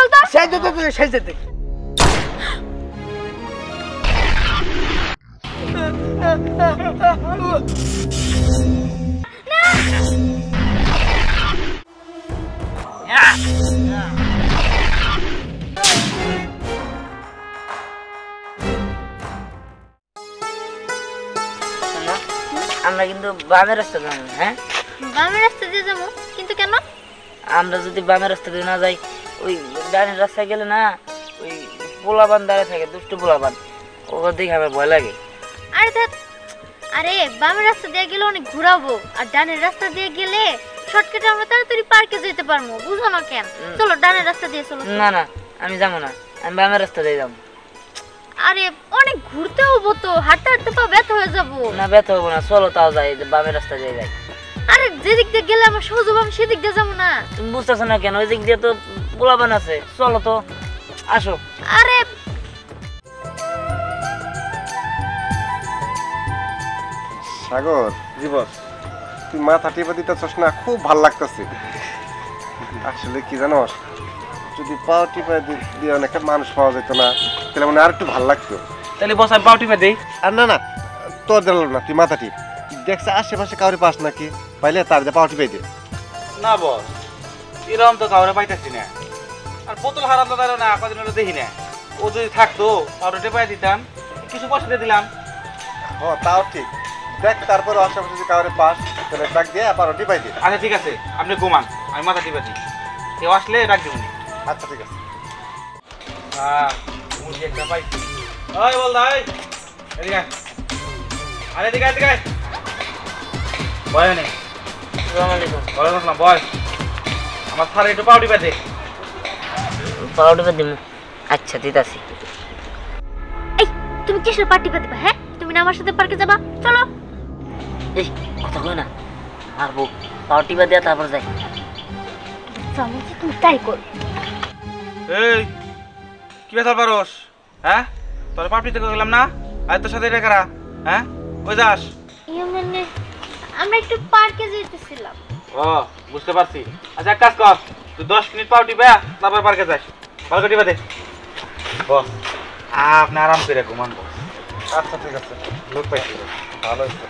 চল তো সেজে দে সেজে দে আমরা কিন্তু বামের রাস্তা যাবো। হ্যাঁ বামের রাস্তা দিয়ে যাবো, কিন্তু কেন? আমরা যদি বামের রাস্তা দিয়ে না যাই, ওই ডানের রাস্তায় গেলে না ওই পোলাবান দাঁড়িয়ে থাকে, দুষ্টু পোলাবান, ওর দিকে আমার ভয় লাগে। আরে ধ্যাৎ, আরে বামের রাস্তা দিয়ে গেলে অনেক ঘুরাবো, আর ডানের রাস্তা দিয়ে গেলে শর্টকাটে আমরা তাড়াতাড়ি পার্কে যেতে পারবো, বুঝো না কেন? চলো ডানের রাস্তা দিয়ে চলো। না না, আমি যাবো না, আমি বামের রাস্তা দিয়ে যাবো। আরে অনেক ঘুরতে হবো তো, হাঁটতে হাঁটতে পা ব্যথা হয়ে যাবো। না ব্যথা হবো না, চলো তাও যাই, বামের রাস্তা দিয়ে যাই। আরে যেদিক দিয়ে গেলে আমার সহজ হবে, আমি সেদিক দিয়ে যাবো না। তুমি বুঝতেছো না কেন? ওই দিক দিয়ে তো পোলাবান আছে, চলো তো, আসো। আরে সাগর, জীবন, তুই মাথা টিপে দিতেছস না, খুব ভাল লাগতেছে। আসলে কি জানোস, যদি পাও টিপে দিয়ে অনেকটা মানুষ পাওয়া যেত না, তাহলে মানে আর একটু ভাল লাগতো। তাহলে বস আমি পাও টিপে দেই। আর না না, তোর দিল না, তুই মাথা টিপ। দেখছে আশেপাশে কাউরে পাস নাকি, পাইলে তার দিয়ে পাও টিপে দে। না বস, এরকম তো কাউরে পাইতেছি না। আর বোতল হারাম তো না, কদিন হলো দেখি না। ও যদি থাকতো পাউডার টেপাই দিতাম, কিছু পয়সা দিয়ে দিলাম। ও তাও ঠিক, দেখ তারপর আশেপাশে যদি কাউরে পাস, তাহলে ডাক দিয়ে পাও টিপাই দে। আচ্ছা ঠিক আছে, আপনি ঘুমান, আমি মাথা টিপে দিই। কেউ আসলে ডাক দিব। আচ্ছা ঠিক আছে। হ্যাঁ, মুরগি একটা পাইছি। ওই বল ভাই, এদিকে আয়। আরে এদিকে আয়, এদিকে আয়। বয় নে। আসসালামু আলাইকুম। ওয়ালাইকুম আসসালাম, বয়। আমার স্যার একটু পাউডি পাতে। পাও টিপে দিমু। আচ্ছা দিতাছি। এই তুমি কিসের পার্টি পা দিবা? হ্যাঁ, তুমি না আমার সাথে পার্কে যাবা? চলো। এই কথা কই না, মারবো। পাও টিপে দিয়া তারপর যাই। চলো, তুমি তাই কর। এই কি বেতাল পারোস? হ্যাঁ, তোর পাপড়ি থেকে গেলাম না, আর তোর সাথে এটা কারা? হ্যাঁ, কই যাস? ইয়ে মানে আমরা একটু পার্কে যেতেছিলাম। ও বুঝতে পারছি। আচ্ছা এক কাজ কর, তুই 10 মিনিট পাও টিপে তারপর পার্কে যাস। পার্কে টিপে দে। বস, আপনি আরাম করে ঘুমান বস। আচ্ছা ঠিক আছে, লোক পাইছি। ভালো হয়েছে।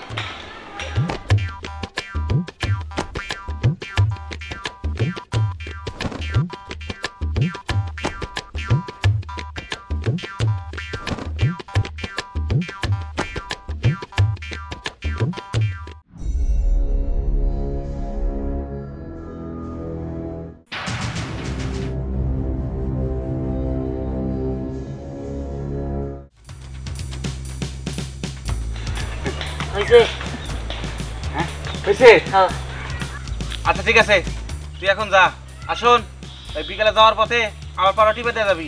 হইছে? হ্যাঁ হয়েছে? হ্যাঁ। আচ্ছা ঠিক আছে, তুই এখন যা। আসুন, ওই বিকালে যাওয়ার পথে আমার পাড়া টিপে দিয়ে যাবি।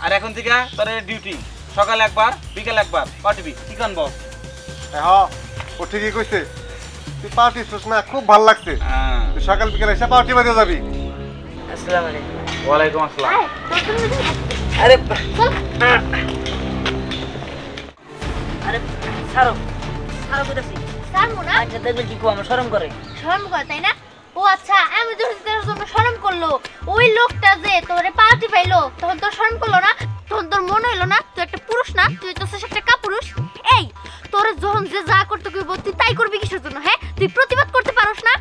আর এখন থেকে তোর ডিউটি, সকালে একবার বিকালে একবার পা টিপি। কি কানবো? হ্যাঁ, ও ঠিকই কইছে। তুই পাও টিপছিস না, খুব ভাল লাগছে। তুই সকাল বিকালে এসে পাও টিপে দিয়ে যাবি। আসসালামু আলাইকুম। ওয়ালাইকুম আসসালাম। আয়, আরে আরে ছাড়ো, ছাড়ো কইতাছি। ছাড়বো না। আচ্ছা দেখবে কি কো, আমার শরম করে। শরম করে তাই না? ও আচ্ছা, আমি যখন তোর জন্য শরম করলো, ওই লোকটা যে তোরে পার্টি পাইলো, তখন তোর শরম করলো না? তখন তোর মনে হইলো না তুই একটা পুরুষ না, তুই তো একটা কাপুরুষ? এই তোরে যখন যে যা করতে কইব তুই তাই করবি কিসের জন্য? হ্যাঁ, তুই প্রতিবাদ করতে পারোস না?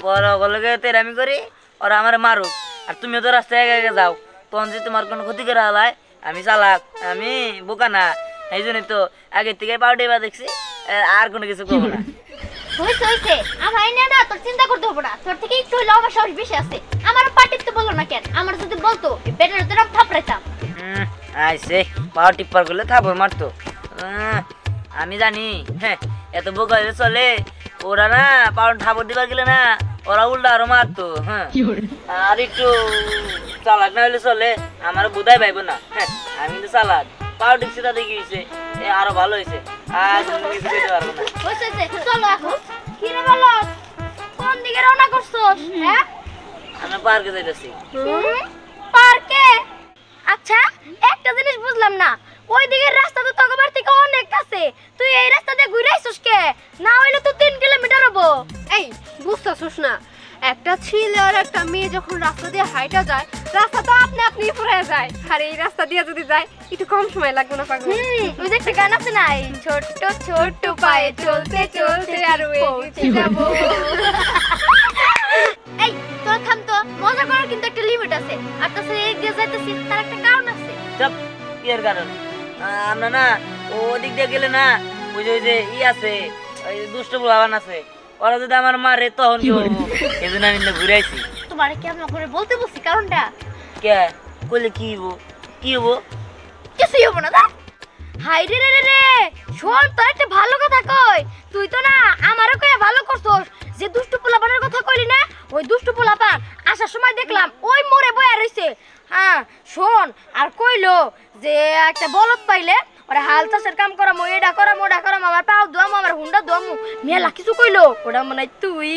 বড় গলগে তেরামি করি ওরা আমার মারুক, আর তুমিও তো রাস্তায় একা একা যাও, তখন যে তোমার কোনো ক্ষতি করে হালায়। আমি চালাক, আমি বোকা না, এই জন্যই তো আগের থেকে পাউডি বা দেখছি, আর কোনো কিছু করবো না। হইছে হইছে, আমার এনে না তোর চিন্তা করতে হবে না। তোর থেকে একটু হইলেও আমার সাহস বেশি আছে। আমার পার্টিতে বললো না কেন? আমার যদি বলতো বেটার তোর থাপড়াইতাম। আইসে পাও টিপ্পার করলে থাপড় মারতো। আমি জানি, হ্যাঁ, এত বোকা হইলে চলে? ওরা না পাও থাপড় দিবার গেলে না, ওরা উল্টা আরো মারতো। হ্যাঁ, আর একটু চালাক না হইলে চলে? আমার বোধাই পাইব না। হ্যাঁ, আমি কিন্তু চালাক, পাও টিপছি তাতে কি হয়েছে, আরো ভালো হয়েছে। আর কিছু দিতে পারবো না। হইছে হইছে, চলো এখন। কি রে বলো, কোন দিকে রওনা করছস? হ্যাঁ, আমরা পার্কে যাইতেছি। পার্কে? আচ্ছা, একটা জিনিস বুঝলাম না, ওই দিকের রাস্তা তো তোর থেকে অনেক কাছে, তুই এই রাস্তা দিয়ে ঘুরে আইছস কে? না হইলে তো 3 কিলোমিটার হবো। এই বুঝছস না, একটা ছেলে আর একটা মেয়ে যখন রাস্তা দিয়ে হাইটা যায় রাস্তা তো আপনি আপনি ফুরে যায় আর এই রাস্তা দিয়ে যদি যায় একটু কম সময় লাগবে না পাগল ওই যে একটা গান আছে না এই ছোট্ট ছোট্ট পায়ে চলতে চলতে আর পৌঁছে যাব এই তোরা থাম তো মজা করার কিন্তু একটা লিমিট আছে আর তাছাড়া এই দিয়ে যাইতেছি তার একটা কারণ আছে চুপ কি এর কারণ আমরা না ওদিক দিয়ে গেলে না ওই যে আছে ওই দুষ্ট ভগবান আছে ওরা যদি আমার মারে তখন কি করবো এই জন্য আমি ঘুরে আইছি তোমার কেমন করে বলতে বলছি কারণটা কে কইলে কি হবো কিছুই হবো না দা হাই রে রে রে রে শোন তোর একটা ভালো কথা কই তুই তো না আমারও কয়ে ভালো করছস যে দুষ্টু পোলাপানের কথা কইলি না ওই দুষ্টু পোলাপান আসার সময় দেখলাম ওই মোড়ে বয়া রইছে হ্যাঁ শোন আর কইলো যে একটা বলদ পাইলে ওরা হাল চাষের কাম করাম এটা করাম ওটা করাম আমার পাও দোয়ামু আমার হুন্ডা দোয়ামু মেলা কিছু কইলো ওটা মনে হয় তুই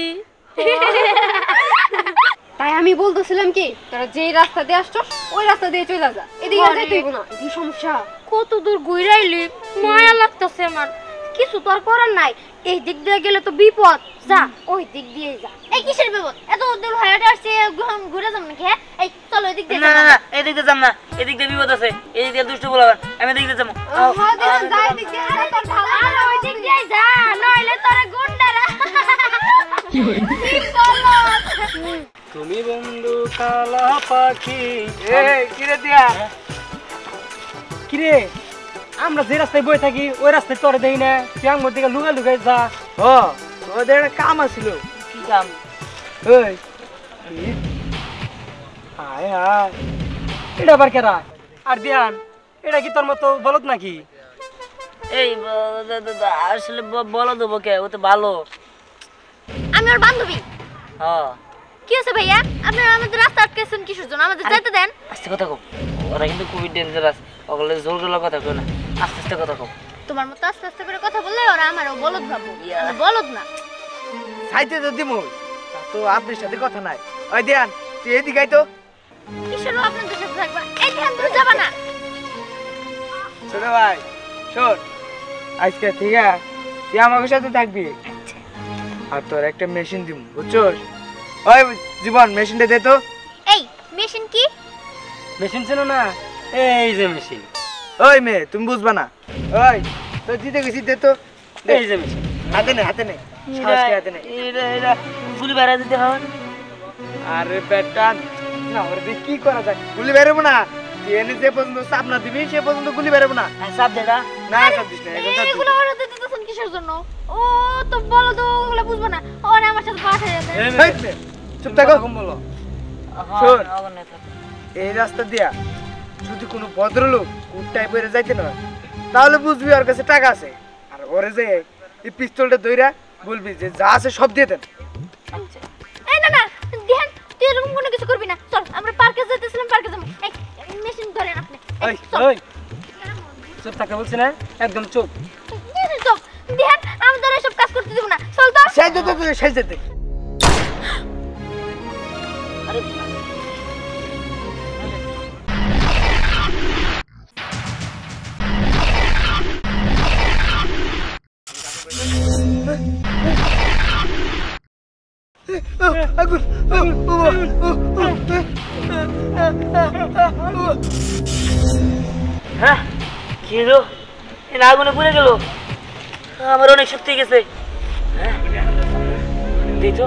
তাই আমি বলতেছিলাম কি তোরা যেই রাস্তা দিয়ে আসছস ওই রাস্তা দিয়ে চলে যা এদিকে আর যাইতে হইব না এই সমস্যা কত দূর ঘুরাইলি মায়া লাগতেছে আমার কিছু তো আর করার নাই এই দিক দিয়ে গেলে তো বিপদ যা ওই দিক দিয়ে যা এই কিসের বিপদ এত দূর হাইটে আসছে ঘুরে যাম নাকি হ্যাঁ এই চলো ওই দিক দিয়ে না না না এদিক দিয়ে যাম না এদিক দিয়ে বিপদ আছে এদিক দিয়ে দুষ্ট বলবেন আমি এদিক দিয়ে যাবো যাই দিক দিয়ে আরে তোর ভালো আরে ওই দিক দিয়ে যা নইলে তোরে গুন্ডারা কি বলো তুমি বন্ধু কালা পাখি এই কিরে দিয়া কিরে আমরা যে রাস্তায় বই থাকি ওই রাস্তায় তোরে দেই না তুই আমার দিকে লুকাই যা ও তোদের একটা কাম আছিল কি কাম ওই হায় হায় এটা আবার কেরা আর দিয়ান এটা কি তোর মতো বলত নাকি এই আসলে বলো দেবো কে ও তো ভালো আমি ওর বান্ধবী হ্যাঁ কি আছে ভাইয়া আপনারা আমাদের রাস্তা আটকেছেন কিসের জন্য আমাদের যেতে দেন আস্তে কথা কম ওরা কিন্তু খুবই ডেঞ্জারাস ওগুলো জোর গলা কথা কই না আস্তে আস্তে কথা কম তোমার মতো আস্তে আস্তে করে কথা বললে ওরা আমারও বলদ ভাববো আমি বলদ না সাইতে তো দিমু তো আপনার সাথে কথা নাই ওই দিয়ান তুই এদিকে আই তো কিসের আপনাদের সাথে থাকবা এই ধ্যান ধরে যাবা না ছোট ভাই শোন আজকে ঠিক আছে তুই আমার সাথে থাকবি আর তোর একটা মেশিন দিব বুঝছস ওই জীবন মেশিনটা দে তো এই মেশিন কি মেশিন ছিল না এই যে মেশিন ওই মেয়ে তুমি বুঝবা না ওই তো দিতে গেছি দে তো এই যে মেশিন হাতে নে হাতে নে এটা গুলি বেড়া দিতে হবে আরে বেটা না ওরে দিয়ে কি করা যায় গুলি বেরোবো না এনে যে পর্যন্ত চাপ না দিবি সে পর্যন্ত গুলি বেরোবো না সাপ দেটা না চাপ দিস না এখন চাপ দিস এগুলো ওরা দিতেছেন কিসের জন্য ও তো বলদ ওগুলো বুঝবো না ওরা আমার সাথে পাঠা যাবে এই নে, চুপ থাকো বলো শোন। শোন এই রাস্তা দিয়া যদি কোনো ভদ্রলোক উল্টায় বেড়ে যাইতে না তাহলে বুঝবি ওর কাছে টাকা আছে আর ওরে যে এই পিস্তলটা ধইরা বলবি যে যা আছে সব দিয়ে দেন এই না না ধ্যান তুই এরকম কোনো কিছু করবি না চল আমরা পার্কে যেতেছিলাম পার্কে যাবো এই মেশিন ধরেন আপনি ওই ওই চুপ থাকা বলছি না একদম চুপ চল ধ্যান আমাদের এসব কাজ করতে দেব না চল তো সেই দে সেই দে আরে আগুন হ্যাঁ কি হলো এই আগুনে পুড়ে গেল আমার অনেক শক্তি গেছে হ্যাঁ দিই তো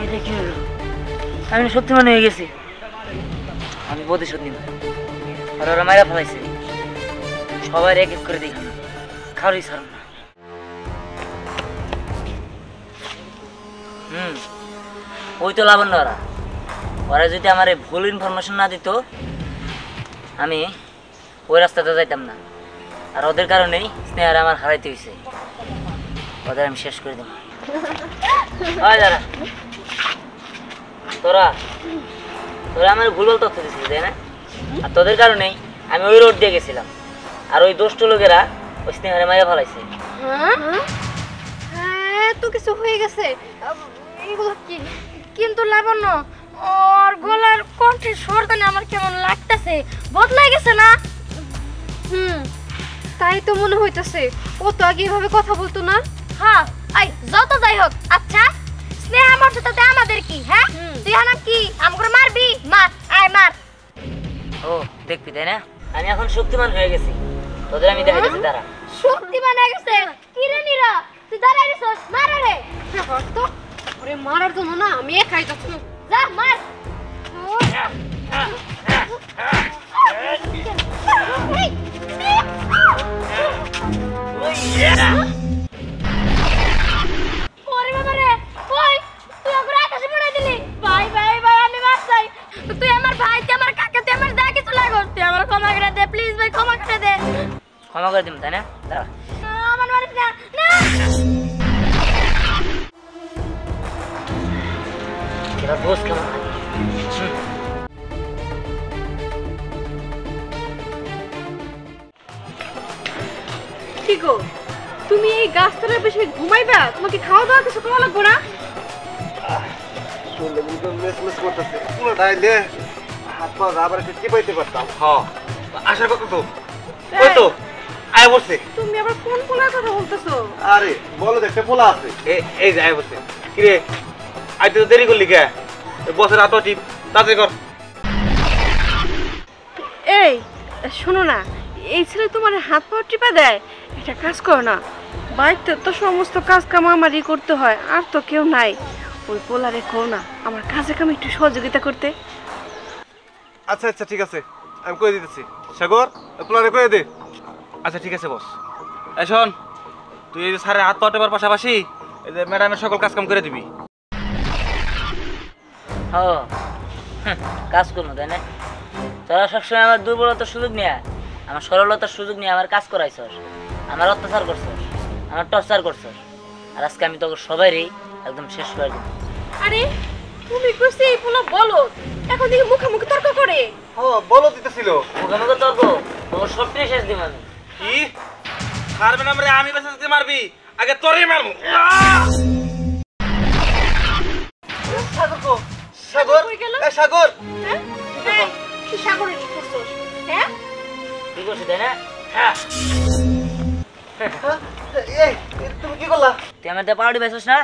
এটা কি হলো আমি শক্তিমান হয়ে গেছি আমি প্রতিশোধ নিব আর ওরা মায়েরা ফেলাইছে সবাই এক এক করে দেখি খাওয়ারই ছাড়ব না ওই তো লাবণ্য ওরা ওরা যদি আমার এই ভুল ইনফরমেশন না দিত আমি ওই রাস্তাতে যাইতাম না আর ওদের কারণেই স্নেহারে আমার হারাইতে হয়েছে ওদের আমি শেষ করে দেব হয় দাঁড়া তোরা তোরা আমার ভুলভাল তথ্য দিচ্ছিস তাই না আর তোদের কারণেই আমি ওই রোড দিয়ে গেছিলাম আর ওই দুষ্ট লোকেরা ওই স্নেহারে মাইরা ফেলাইছে হ্যাঁ তো কিছু হয়ে গেছে এগুলো কি কিন্তু লাবণ্য ওর গলার কণ্ঠে স্বরদানে আমার কেমন লাগতেছে, বদলাই গেছে না? তাই তো মনে হইতাছে। ও তো আগে এভাবে কথা বলতো না। হ্যাঁ, আই যত যাই হোক, আচ্ছা স্নেহা মর্যাদাতে আমাদের কি? হ্যাঁ, তুই হানা কি আমাকে মারবি? মার, আয় মার। ও দেখবি তাই না, আমি এখন শক্তিমান হয়ে গেছি, তোদের আমি দেখা গেছি। তারা শক্তিমান হয়ে গেছে? কি রে নীরা, তুই দাঁড়াই রেছিস? মার রে। তো ওরে মারার জন্য না আমি একাই যাচ্ছি। যা মার। ওরে বাবা রে, ওই তুই আমার আকাশে পড়ে দিলি। ভাই ভাই ভাই, আমি মার চাই। তুই আমার ভাই, তুই আমার কাকা, তুই আমার যা কিছু লাগস, তুই আমার ক্ষমা করে দে প্লিজ ভাই, ক্ষমা করে দে। ক্ষমা করে দিম তাই না? দাঁড়া, আমার মারিস না। না এবার বোঝ কেমন লাগে। কি গো, তুমি এই গাছতলায় বসে ঘুমাইবা? তোমাকে খাওয়া দাওয়া কিছু করা লাগবে না? শুনলে কিন্তু মেস করতেছে পুরো ডাইলে হাত পা আবার একটু টিপাইতে পারতাম। হ্যাঁ, আসার কথা তো। ওই তো আয় বসে। তুমি আবার কোন পোলার কথা বলতেছো? আরে বলো দেখতে পোলা আছে। এই যে আয় বসে। কিরে আজ তো দেরি করলি কে? বসের হাত টিপ তাড়াতাড়ি কর। এই শোনো না, এই ছেলে তোমার হাত পা টিপা দেয়, এটা কাজ করো না। বাড়িতে তো সমস্ত কাজ কাম আমারই করতে হয়, আর তো কেউ নাই। ওই পোলারে কও না আমার কাজে কামে একটু সহযোগিতা করতে। আচ্ছা আচ্ছা ঠিক আছে, আমি কয়ে দিতেছি। সাগর পোলারে কয়ে দে। আচ্ছা ঠিক আছে বস। এই শোন, তুই এই যে স্যারের হাত পাওয়ার পাশাপাশি এই যে ম্যাডামের সকল কাজ কাম করে দিবি। ও কাজ করবো তাই না? তোরা সবসময় আমার দুর্বলতার সুযোগ নিয়ে, আমার সরলতার সুযোগ নিয়ে আমার কাজ করাইছস, আমার অত্যাচার করছস, আমার টর্চার করছস, আর আজকে আমি তোকে সবাইরই একদম শেষ করে দিই। আরে তুমি কইছি এই পোলা বলো, এখন দেখি মুখে তর্ক করে। হ্যাঁ বলো দিতেছিল। মুখে মুখে তর্ক, তোর সবটাই শেষ দিম আমি। কি ছাড়বে না রে? আমি বেঁচে মারবি, আগে তোরই মারবো। সাগর কো, সাগর কই গেল? এ সাগর। হ্যাঁ হ্যাঁ, কি সাগরে কি করছস? হ্যাঁ কি করছিস তাই না? হ্যাঁ, এই তুমি কি করলা? তুই আমার দিয়ে পাউডি বেছিস না?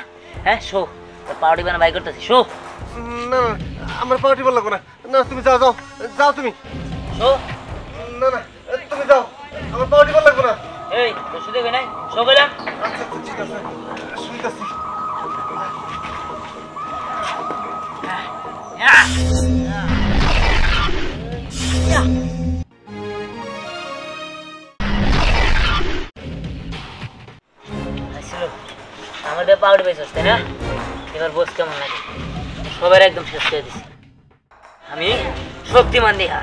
হ্যাঁ শো, তোর পাউডি বানা বাই করতেছি, শো না না আমার পাউটি বললো না। না তুমি যাও যাও যাও তুমি। শো। না না তুমি যাও, আমার পাউটি বললো না। এই তোর শুধু নাই, শো গেলাম। আচ্ছা আচ্ছা ঠিক আছে, শুইতাছি। আমাদের পাউডি বেছিস তাই না? এবার বোঝ কেমন লাগে, সবার একদম শেষ করে দিছি আমি। শক্তিমান দেহা